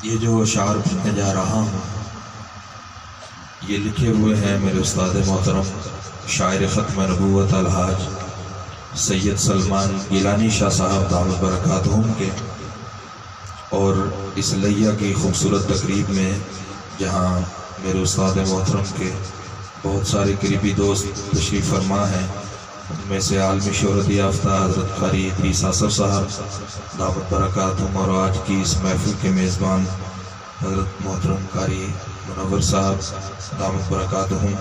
یہ جو اشعار پڑھنے جا رہا ہوں یہ لکھے ہوئے ہیں میرے استاد محترم شاعر ختم نبوت الحاج سید سلمان گیلانی شاہ صاحب دامت برکاتہم کے، اور اس لیہ کی خوبصورت تقریب میں جہاں میرے استاد محترم کے بہت سارے قریبی دوست تشریف فرما ہیں، ان میں سے عالمی شہرت یافتہ حضرت قاری ادریس آصف صاحب دامت برکاتہم، اور آج کی اس محفل کے میزبان حضرت محترم قاری منور صاحب دامت برکاتہم،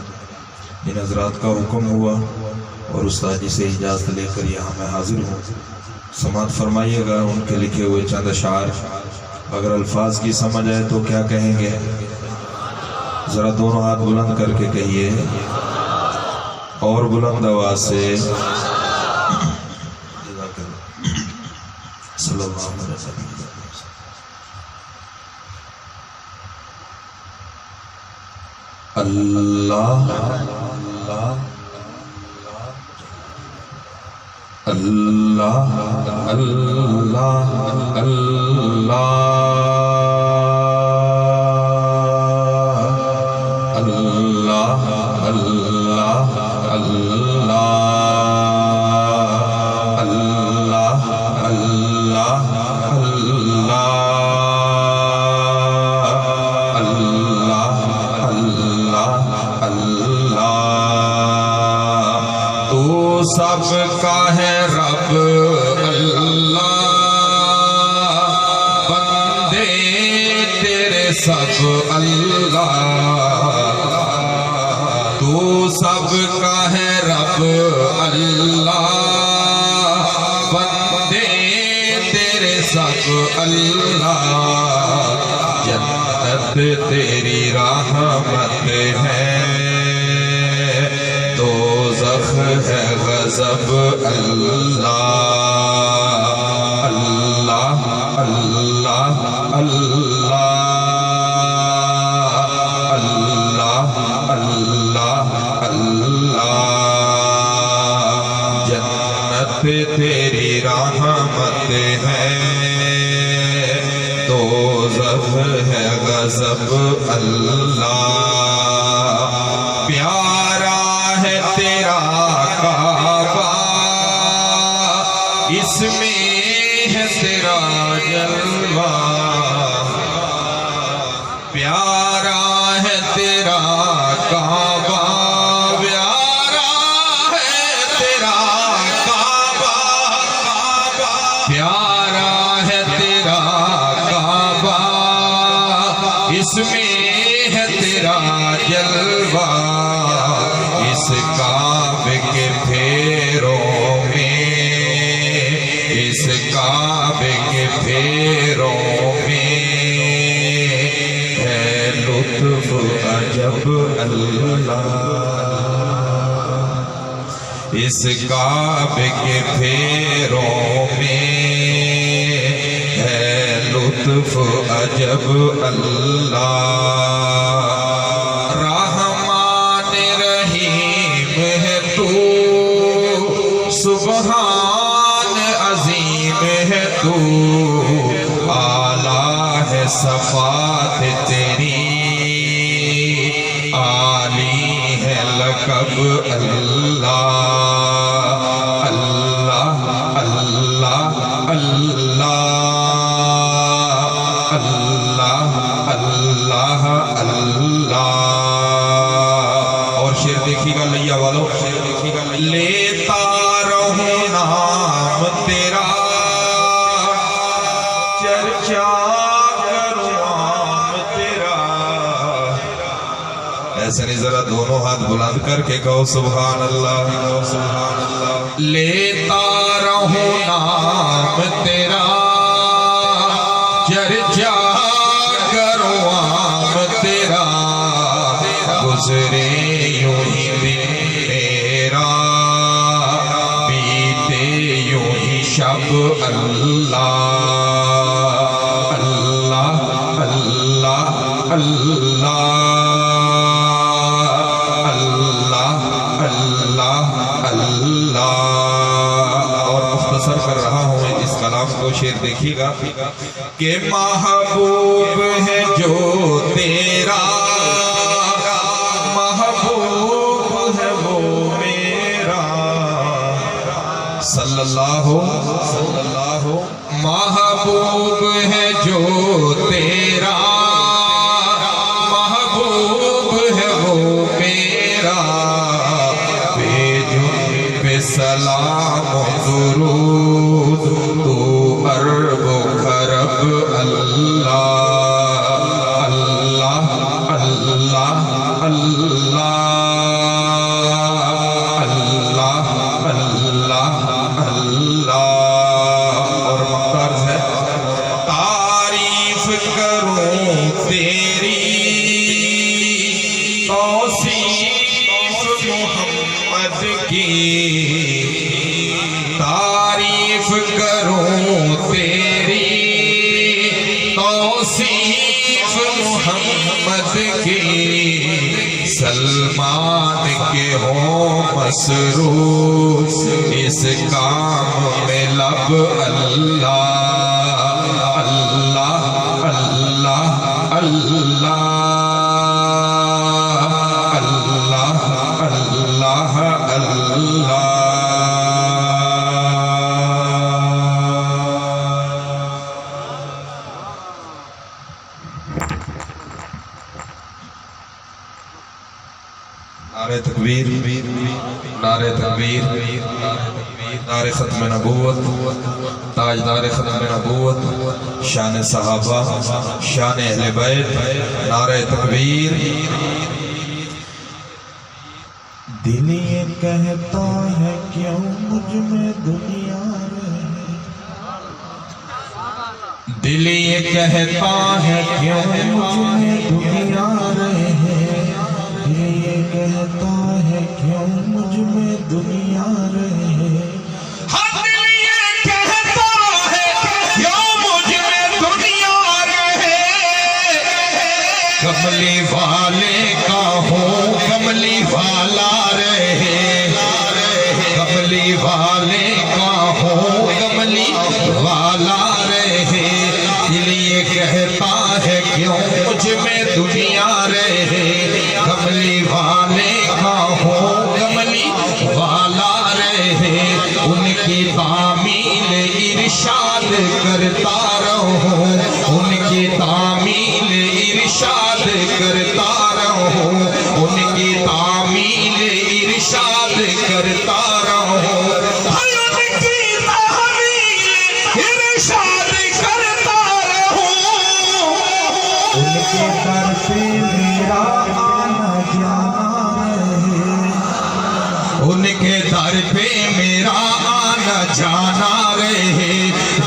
ان حضرات کا حکم ہوا اور استاد جی سے اجازت لے کر یہاں میں حاضر ہوں۔ سماعت فرمائیے گا ان کے لکھے ہوئے چند اشعار، اگر الفاظ کی سمجھ آئے تو کیا کہیں گے؟ ذرا دونوں ہاتھ بلند کر کے کہیے اور بلند آواز سے صلی اللہ علیہ وسلم۔ اللہ اللہ اللہ اللہ اللہ اللہ اللہ اللہ تو سب کا ہے رب اللہ، بندے تیرے سب اللہ، تو سب کا ہے رب اللہ، بندے تیرے سب اللہ، جنت تیری رحمت ہے، دوزخ ہے غضب اللہ، اللہ اللہ اللہ اللہ اللہ اللہ، جنت تیری رحمت ہے، دوزخ ہے غضب اللہ، پیارا ہے تیرا کعبہ، اس میں ہے تیرا جلوہ، پیارا ہے تیرا کعبہ، پیارا ہے تیرا کعبہ، پیارا ہے تیرا کعبہ، اس میں ہے تیرا جلوہ، اس کعبے کے پھیروں میں، اس کعبے کے پھیروں میں ہے لطف عجب اللہ، اس کعبے کے پھیروں میں ہے لطف عجب اللہ، سبحان عظیم ہے تو، اعلیٰ ہے صفات تیری، عالی ہے لقب اللہ، اللہ اللہ اللہ اللہ اللہ اللہ۔ اور شعر دیکھیے گا لیا والو، شعر دیکھیے گا، لیتا رہوں نام تیرا، چرچا کروں عام تیرا، ایسے نہیں، ذرا دونوں ہاتھ بلند کر کے کہو سبحان اللہ، سبحان اللہ، لیتا رہوں نام تیرا، چرچا کروں عام تیرا، گزرے یوں ہی دن میرا، شب اللہ اللہ اللہ اللہ اللہ اللہ اللہ۔ اور مختصر کر رہا ہوں اس کا دیکھیے گا کہ محبوب ہے جو تیرا، محبوب ہے وہ میرا، صلی اللہ محبوب ہے جو تیرا، محبوب ہے وہ میرا، بھیجوں پہ سلام و درود تو عرب و خرب، اللہ اللہ اللہ اللہ اللہ اللہ اللہ۔ اور مقدار ہے تعریف کروں تیری، توصیف محمد کی، تعریف کروں تیری، توصیف محمد کی، سلمان کے ہوں مسرور اس کام میں لب، اللہ اللہ اللہ اللہ اللہ اللہ اللہ۔ نعرہ تکبیر، نعرہ تکبیر، نعرہ ختم نبوت، تاجدار ختم نبوت، شان صحابہ، شان اہل بیت، نعرہ تکبیر۔ دل یہ کہتا ہے کیوں مجھ میں دنیا رہے، دل یہ کہتا ہے کیوں مجھ میں دنیا رہے، دل یہ کہتا ہے کیوں مجھ میں دنیا رہے، دل یہ کہتا ہے کیوں مجھ میں دنیا رہے، کملی والے کا ہوں کملی والا رہے، کملی والے کا ہوں کملی والا رہے، دل یہ کہتا ہے کیوں مجھ میں دنیا رہے، کملی والے کا ہوں کملی والا رہے، ان کی تعمیل ارشاد کرتا رہوں، ان کی تعمیل ارشاد کرتا رہوں، ان کی تعمیل ارشاد کرتا رہوں، ان کی تعمیل ارشاد کرتا رہوں، ان کے در پہ میرا آنا جانا رہے، ان کے در پہ میرا آنا جانا رہے،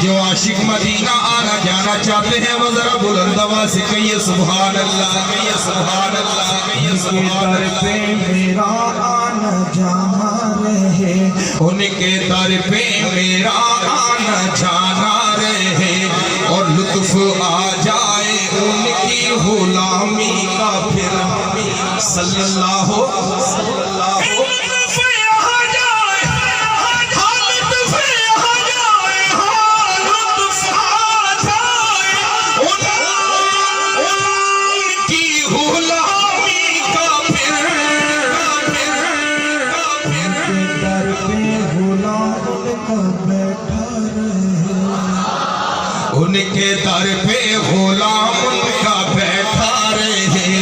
جو عاشق مدینہ آنا جانا چاہتے ہیں وہ ذرا بلند آواز سے کہیے سبحان اللہ، کہیے سبحان اللہ، کہیے سبحان اللہ۔ ان کے در پہ میرا آنا جانا رہے، ان کے در پہ میرا آنا جانا رہے، اور لطف آ جائے ان کی غلامی کا پھر، صلی اللہ ان کے در پہ غلام ان کا بیٹھا رہے،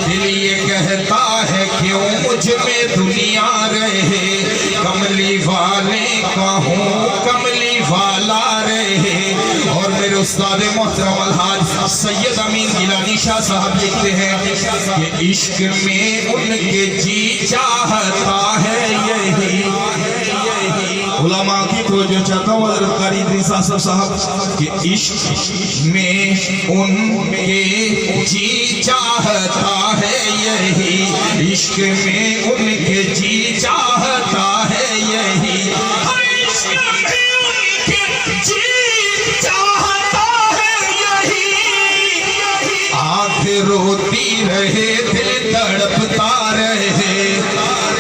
دل یہ کہتا ہے کیوں مجھ میں دنیا رہے، کملی والے کا ہوں کملی والا رہے۔ اور میرے استاد محترم الحاج سید امین گیلانی شاہ صاحب لکھتے ہیں کہ عشق میں ان کے جی چاہتا ہے یہی، علماء کی توجہ چاہتا ہوں حضرت قاری ادریس صاحب کہ عشق میں ان کے جی چاہتا ہے یہی، عشق میں ان کے جی چاہتا ہے یہی، عشق میں ان کے جی چاہتا ہے یہی، آنکھ روتی رہے دل تڑپتا رہے،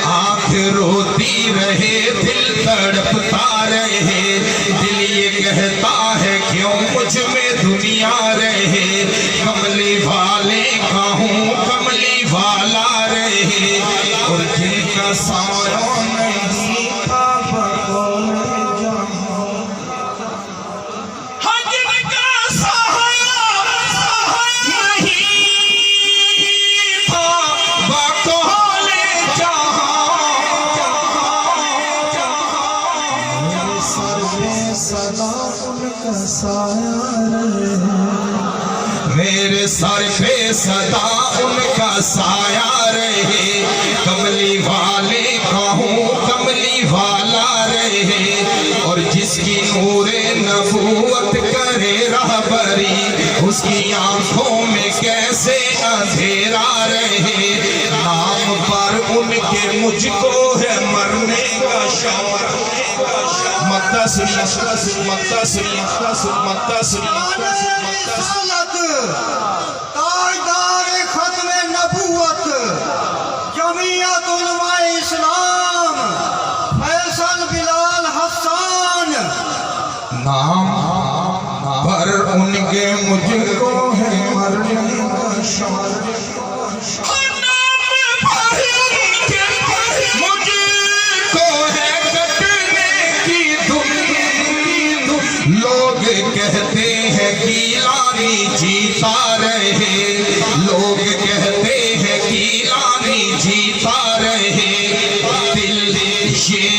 آنکھ روتی رہے دل تڑپتا رہے، دل یہ کہتا ہے کیوں مجھ میں دنیا رہے، کملی والے کا ہوں کملی والا رہے، اور جن کا سایہ نہیں تھا بقول جہاں، جن کا سایہ نہیں تھا بقول میرے سر پہ صدا ان کا سایہ رہے، کملی والے کا ہوں کملی والا رہے، اور جس کی نور نبوت کرے رہبری، اس کی آنکھوں میں کیسے اندھیرا رہے، نام پر ان کے مجھ کو ہے مرنے کا شوق، متصری تاجدار ختم نبوت جمعیت علماء اسلام فیصل بلال حسان، نام پر ان کے مجھ کو ہے مرنے کا شوق، کہتے ہیں گیلانی جیتا رہے، لوگ کہتے ہیں گیلانی جیتا رہے، دل یہ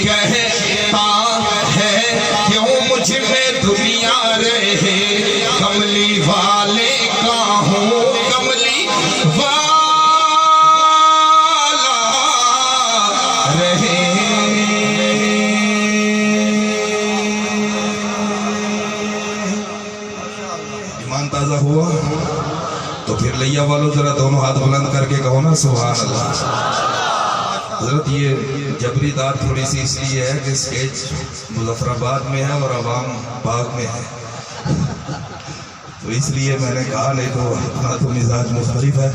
کہتا ہے کیوں مجھ میں دنیا رہے، کملی والے کا ہوں کملی والا رہے۔ تازہ ہوا تو پھر لیا والوں ذرا دونوں ہاتھ بلند کر کے کہو نا سبحان اللہ۔ حضرت یہ جبری دار تھوڑی سی اس لیے ہے کہ سٹیج مظفر آباد میں ہے اور عوام باغ میں ہے، تو اس لیے میں نے کہا، نہیں تو اپنا تو مزاج مختلف ہے۔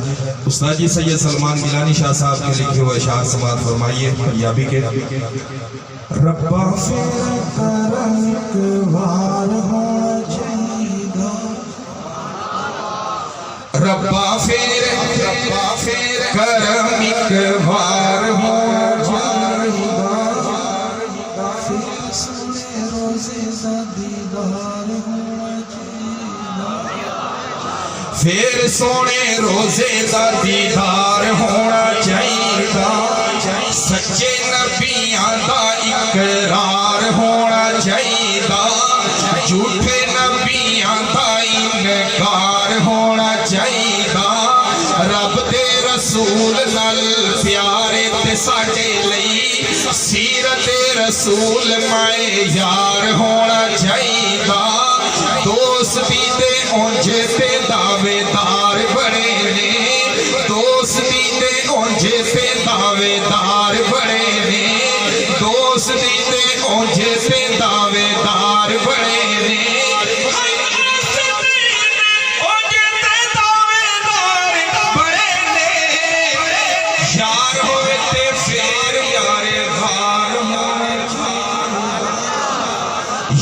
استاد جی سید سلمان گیلانی شاہ صاحب کے لکھے ہوئے اشعار سماعت فرمائیے پنجابی کے۔ ربا فیر کرم اکبار ہو جائیدہ، ربا فیر کرم اکبار ہو جائیدہ، پھر سنے روزے دا دیدار ہو جائیدہ، پھر سونے روزے دا دیدار ہونا چاہیدہ، سچے نبیاں دا اقرار ہونا چاہیدہ، جھوٹے نبیاں دا انکار ہونا چاہیدہ، رب دے رسول نال پیارے تے ساڈے لئی سیرت رسول معیار ہونا چاہیدہ، دوستی دے اونجے تے دعوے دار بڑے نے، دوستی دے اونجے تے دعوے دار بڑے نے، دوستی دے اونجے تے دعوے دار بڑے نے،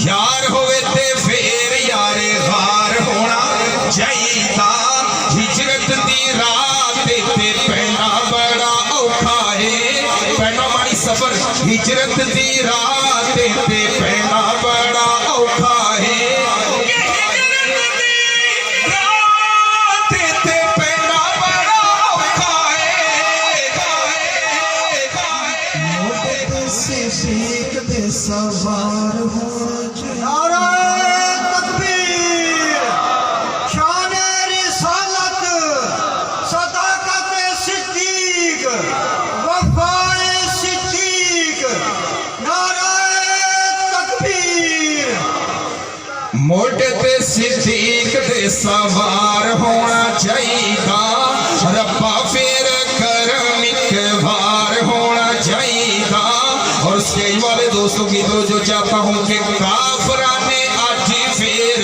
یار ہوئے تے پھر یار غار ہونا چاہیدہ، ہجرت دی رات تے پہنا بڑا اوکھا ہے، پہنا ماری صبر، ہجرت دی رات تے پہنا بڑا اوکھا ہے، سوار ہو نعرہ تکبیر، شان رسالت، صداقت صدیق، وفا صدیق، نعرہ تکبیر، موٹے تے صدیق دے سوار ہونا چاہیدہ، ربا پھر کرم اکبار ہونا چاہیدہ، اور اس کے والے دوستوں کی توجہ چاہتا ہوں کہ کافران نے آج پھر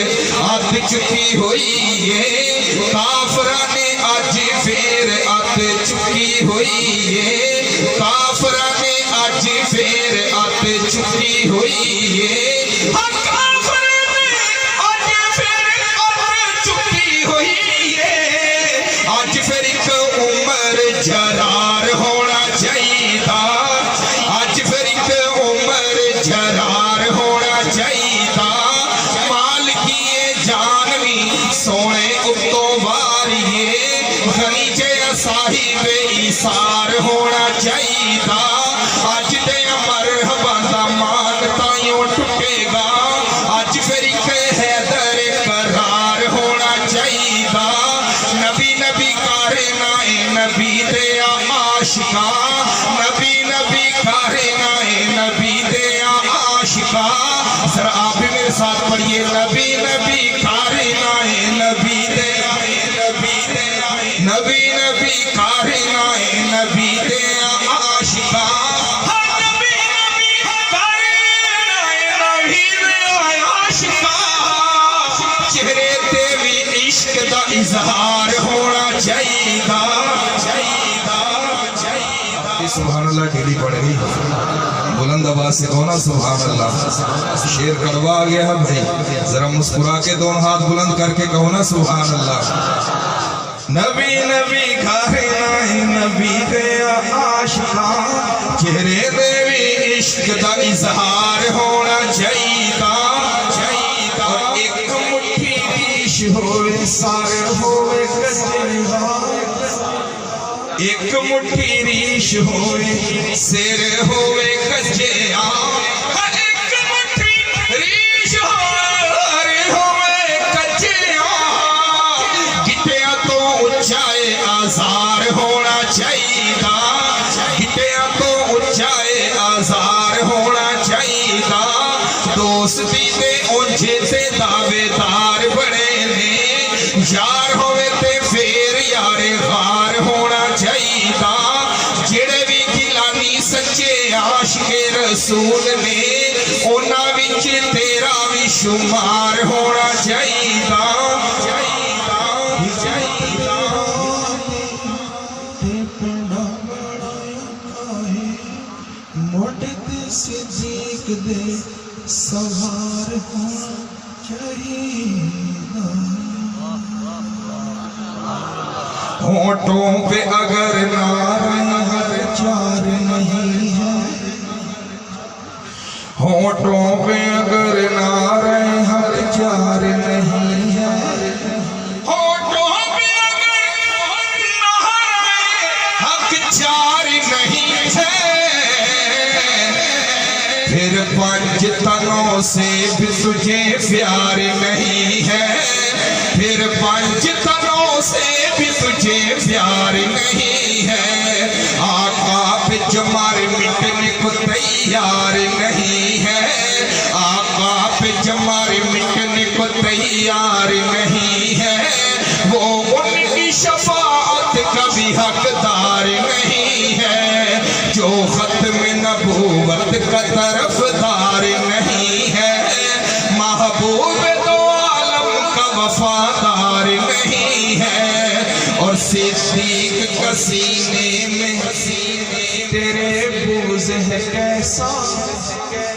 آت چکی ہوئی ہے، کافران نے آج پھر آت چکی ہوئی ہے، کافران نے آج پھر آت چکی ہوئی ہے، کافران نے آج استغفار ہونا چاہیے اج دے مرحبا دا مان تائیوں ٹوٹے گا اج فرقہ حیدر قرار ہونا چاہیے نبی نبی کرنا ہے نبی دیا عاشقاں نبی نبی کرنا ہے نبی دیا عاشقاں ذرا آپ بھی میرے ساتھ پڑھیے نبی نبی کرنا ہے نبی دیا نبی نبی کرنا ہے نبی دیا عاشقاں چہرے تے بھی عشق دا اظہار ہونا چاہیے سبحان اللہ ڈھیلی پڑ گئی بلند آواز سے کہو نا سبحان اللہ شیر کڑوا آ گیا ہے بھائی ذرا مسکرا کے دونوں ہاتھ بلند کر کے کہو نا سبحان اللہ نبی نبی کہنا ہے نبی دیا عاشقاں چہرے دے بھی عشق دا اظہار ہونا چاہیے اور ایک مٹھی ریش ہوئے سارے ہوئے کجیلا ایک مٹھی ریش ہوئے سر ہوئے کچے ایک مٹھی ریش ہوئے کچے گٹیا تو اونچائے آزار ہونا چاہیے گٹیا تو اونچائے آزار ہونا چاہیے دوستی دے اونچے سے دعوے دار بڑے نے یار ہوئے تے پھر یار غار ہونا چاہیے جڑے بھی گیلانی سچے عاشق رسول نے اونا وچ تیرا بھی شمار ہونا چاہیے صدیق دے سوار ہونا چاہیے ہونٹوں پہ اگر نعرہ ہر چار نہیں ہے ہونٹوں پہ اگر نعرہ ہر چار نہیں ہے ہونٹوں پہ اگر نعرہ حق چار نہیں ہے پھر پنج تنوں سے بھی تجھے پیار نہیں ہے پھر پنج تنوں سے بھی تجھے پیار نہیں ہے آقا پہ جمار مٹنے کو تیار نہیں ہے آقا پہ جمار مٹنے کو تیار نہیں ہے وہ ان کی شفاعت کا بھی حقدار نہیں ہے جو ختم نبوت کا طرفدار نہیں ہے محبوب دو عالم کا وفادار نہیں ہے اور صدیق کا سینے میں تیرے بغض ہے کیسا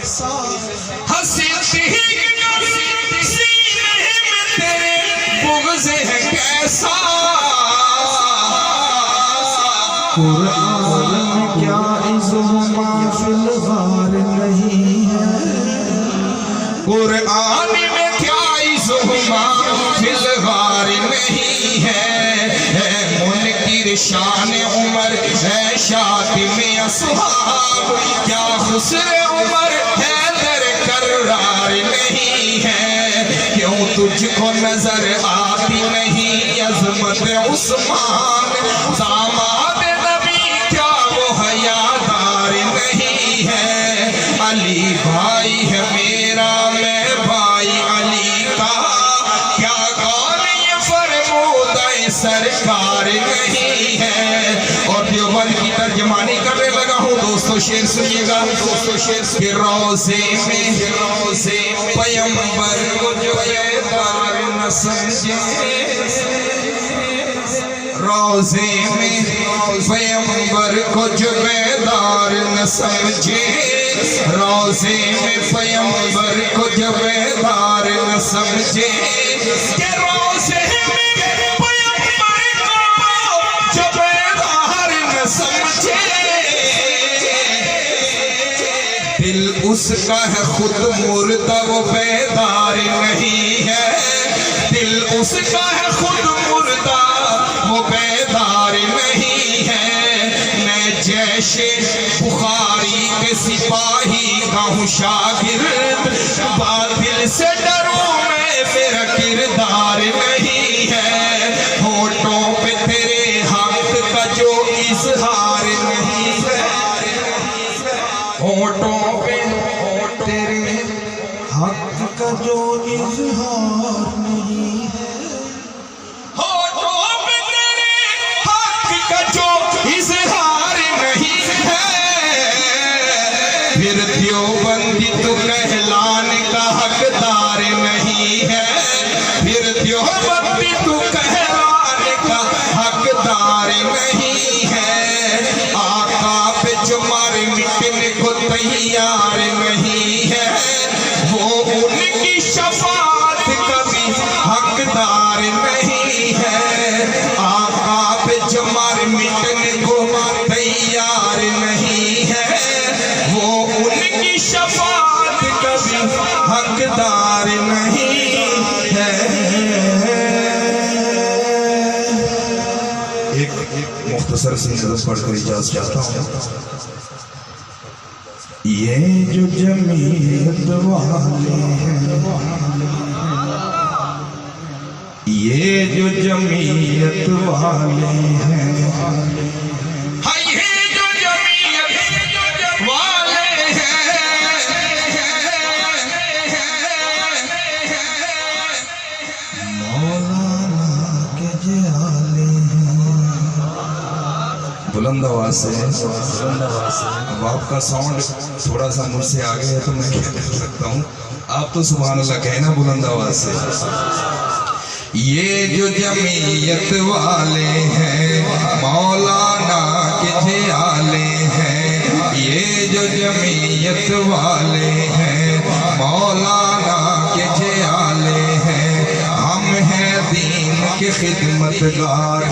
صدیق کا سینے میں تیرے بغض ہے کیسا قرآن میں کیا عظما فی الغار نہیں ہے قرآن میں کیا عظما فی الغار نہیں ہے منکر شان عمر ہے شاتم اصحاب کیا خسر عمر حیدر کرار نہیں ہے کیوں تجھ کو نظر آتی نہیں عظمت عثمان داماد نبی کیا وہ حیادار نہیں ہے علی بھائی ہے میرا میں بھائی علی کا کیا قول یہ فرمودہ سرکار نہیں ہے اور دیوبند کی ترجمانی کرنے لگا ہوں دوستو شعر سنیے گا کہ روزے میں پیمبر کو جو بیدار نہ سمجھے روزے میں پیمبر کو جو بیدار نہ سمجھے روزے میں پیمبر کو جو بیدار نہ سمجھے کہ روزے میں پیمبر کو جو بیدار نہ سمجھے دل اس کا ہے خود مردہ وہ بیدار نہیں ہے دل اس کا ہے خود مردہ وہ بیدار نہیں ہے بخاری کے سپاہی کا ہوں شاگرد باطل سے ڈروں میں میرا کردار نہیں ہے ہونٹوں پہ تیرے حق کا جو اظہار نہیں ہے ہونٹوں پہ تیرے حق کا جو اظہار نہیں ہے ہونٹوں پہ تیرے حق کا جو اظہار نہیں ہے پھر دیوبندی تو کہلانے کا حقدار نہیں ہے پھر دیوبندی تو کہلانے کا حقدار نہیں ہے آقا پہ جو مار مٹنے کو تیار نہیں ہے وہ ان کی شفاعت کا بھی حقدار نہیں ہے آقا پہ جو مار مٹنے کو تیار نہیں ہے وہ ان کی شفاعت کا بھی حقدار نہیں ہے ایک مختصر سی نظر پڑھ کر اجازت چاہتا ہوں یہ جو جمعیت والے ہیں یہ جو جمعیت والے ہیں ہائی ہے جو جمعیت والے مولانا کے جالے ہیں بلند آواز سے اب آپ کا ساؤنڈ تھوڑا سا مجھ سے آگے ہے تو میں کیا کر سکتا ہوں آپ تو سبحان اللہ کہنا بلند آواز سے یہ جو جمعیت والے ہیں مولانا کے جیالے ہیں یہ جو جمعیت والے ہیں مولانا کے جیالے ہیں ہم ہیں دین کے خدمت گار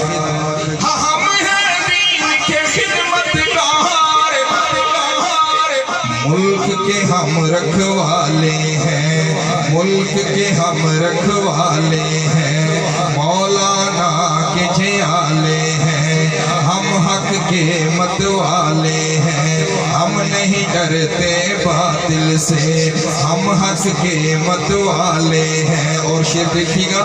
ہم ہیں دین کے خدمت گار ملک کے ہم رکھوالے ہیں ملک کے ہم رکھوالے ہیں مولانا کے جیالے ہیں ہم حق کے متوالے ہیں ہم نہیں ڈرتے باطل سے ہم حق کے متوالے ہیں اور شعر دیکھیے گا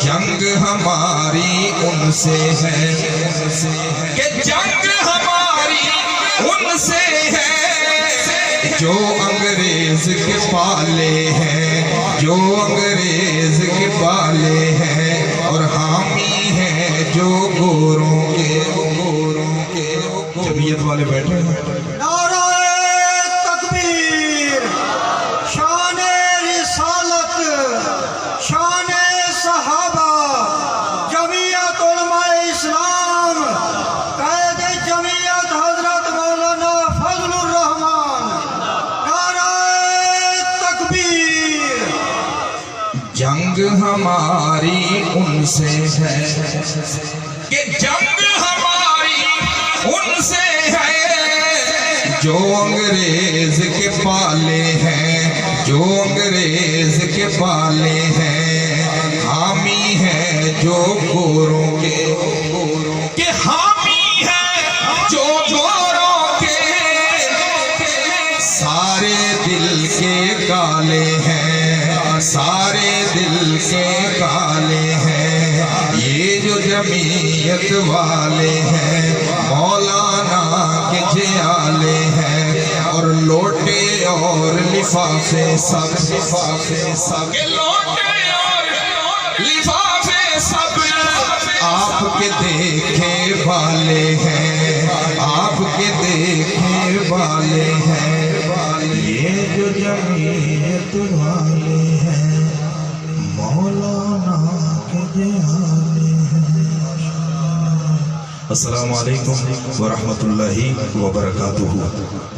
جنگ ہماری ان سے ہے کہ جنگ ہماری ان سے ہے جو انگریز کے پالے ہیں جو انگریز کے پالے ہیں اور حامی ہیں جو گوروں کے جمعیت والے بیٹھے ہیں نعرہ تکبیر شان رسالت شان صحابہ جمعیت علماء اسلام قائد جمعیت حضرت مولانا فضل الرحمان نعرہ تکبیر جنگ ہماری ان سے ہے کہ جنگ ہماری ان سے ہے جو انگریز کے پالے ہیں جو انگریز کے پالے ہیں حامی ہے جو گوروں کے حامی ہے جو گوروں کے سارے دل کے کالے ہیں سارے دل کے کالے ہیں یہ جو جمعیت والے ہیں مولانا کے جیالے ہیں اور لوٹے اور لفافے سب لوٹے اور لفافے سب آپ کے دیکھے والے ہیں آپ کے دیکھے والے ہیں یہ جو جمعیت والے ہیں مولانا کے جیالے ہیں السلام علیکم ورحمۃ اللہ وبرکاتہ